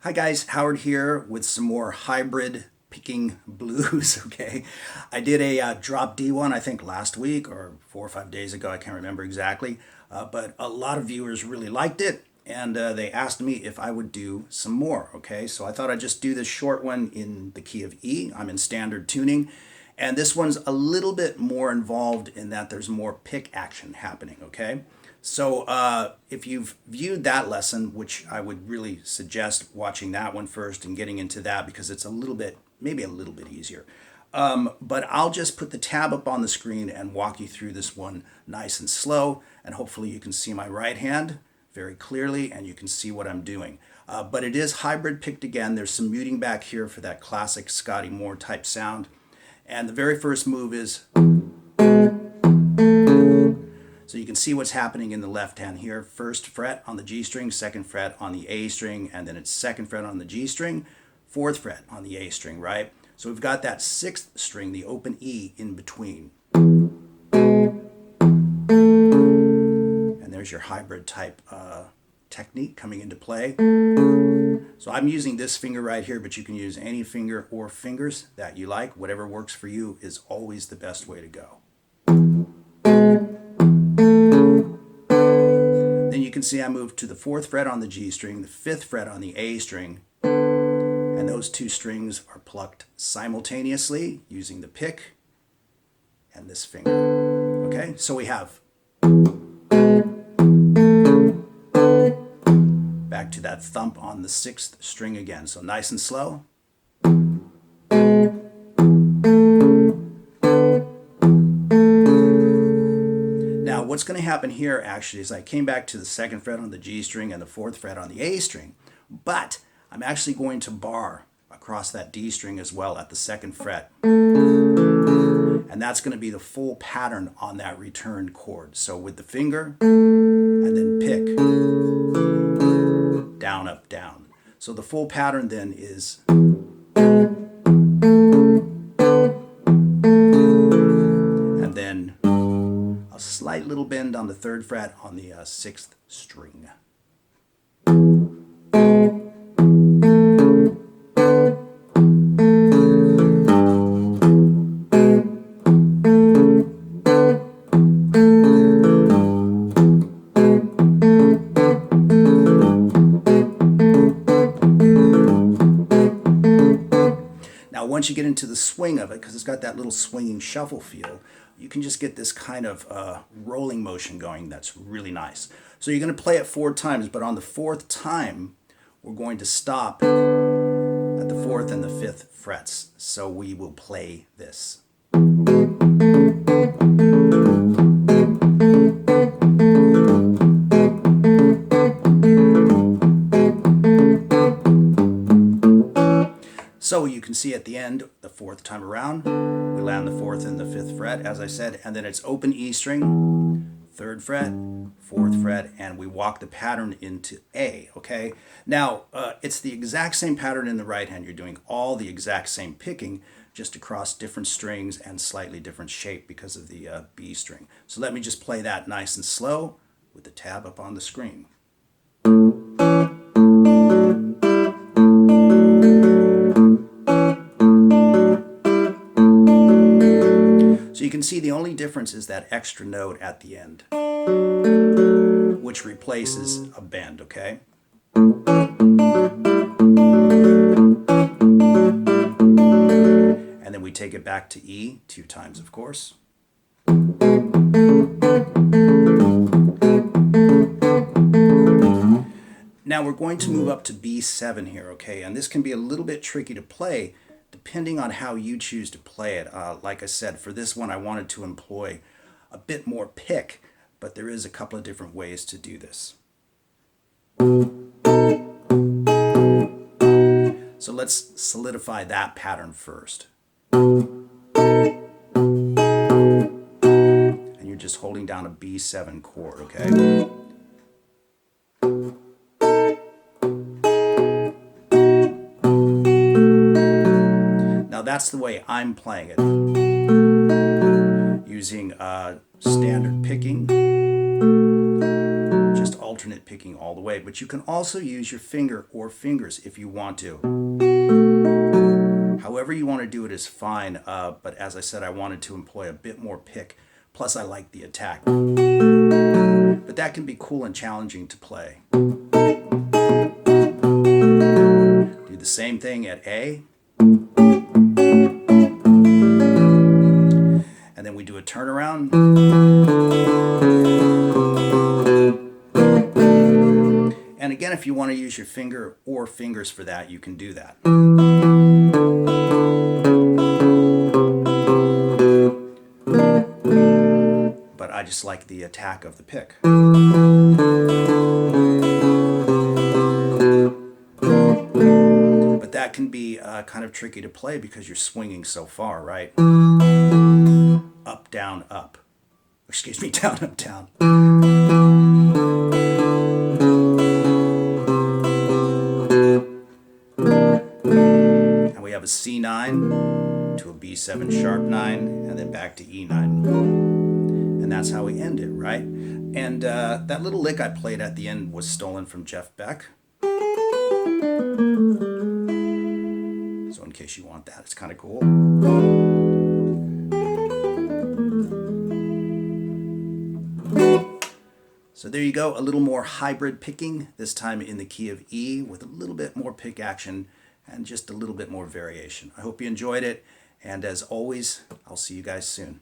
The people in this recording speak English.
Hi guys, Howard here with some more hybrid picking blues, okay? I did a drop D one, I think last week or 4 or 5 days ago, I can't remember exactly, but a lot of viewers really liked it and they asked me if I would do some more, okay? So I thought I'd just do this short one in the key of E. I'm in standard tuning, and this one's a little bit more involved in that there's more pick action happening, okay? So if you've viewed that lesson, which I would really suggest watching that one first and getting into that because it's a little bit, maybe a little bit easier. But I'll just put the tab up on the screen and walk you through this one nice and slow, and hopefully you can see my right hand very clearly and you can see what I'm doing. But it is hybrid picked again. There's some muting back here for that classic Scotty Moore type sound. And the very first move is, so you can see what's happening in the left hand here. First fret on the G string, second fret on the A string, and then it's second fret on the G string, fourth fret on the A string, right? So we've got that sixth string, the open E, in between. And there's your hybrid type technique coming into play. So I'm using this finger right here, but you can use any finger or fingers that you like. Whatever works for you is always the best way to go. You can see I moved to the fourth fret on the G string, the fifth fret on the A string, and those two strings are plucked simultaneously using the pick and this finger. Okay, so we have back to that thump on the sixth string again. So nice and slow. What's going to happen here actually is I came back to the second fret on the G string and the fourth fret on the A string, but I'm actually going to bar across that D string as well at the second fret. And that's going to be the full pattern on that return chord. So with the finger and then pick, down, up, down. So the full pattern then is and then a slight little bend on the third fret on the sixth string. Now once you get into the swing of it, because it's got that little swinging shuffle feel, you can just get this kind of rolling motion going that's really nice. So you're going to play it 4 times, but on the 4th time, we're going to stop at the 4th and the 5th frets. So we will play this. So you can see at the end, the 4th time around, we land the 4th and the 5th fret, as I said, and then it's open E string, 3rd fret, 4th fret, and we walk the pattern into A, okay? Now, it's the exact same pattern in the right hand. You're doing all the exact same picking, just across different strings and slightly different shape because of the B string. So let me just play that nice and slow with the tab up on the screen. You can see the only difference is that extra note at the end, which replaces a bend, okay? And then we take it back to E 2 times, of course. Now we're going to move up to B7 here, okay? And this can be a little bit tricky to play depending on how you choose to play it. Like I said, for this one I wanted to employ a bit more pick, but there is a couple of different ways to do this. So let's solidify that pattern first. And you're just holding down a B7 chord, okay? That's the way I'm playing it, using standard picking, just alternate picking. picking all the way, but you can also use your finger or fingers if you want to. However you want to do it is fine, but as I said, I wanted to employ a bit more pick, plus I like the attack. But that can be cool and challenging to play. Do the same thing at A. And then we do a turnaround. And again, if you want to use your finger or fingers for that, you can do that. But I just like the attack of the pick. But that can be kind of tricky to play because you're swinging so far, right? Up, down, up. Excuse me, down, up, down. And we have a C9 to a B7 sharp 9, and then back to E9. And that's how we end it, right? And that little lick I played at the end was stolen from Jeff Beck. So in case you want that, it's kind of cool. So there you go, a little more hybrid picking, this time in the key of E with a little bit more pick action and just a little bit more variation. I hope you enjoyed it, and as always, I'll see you guys soon.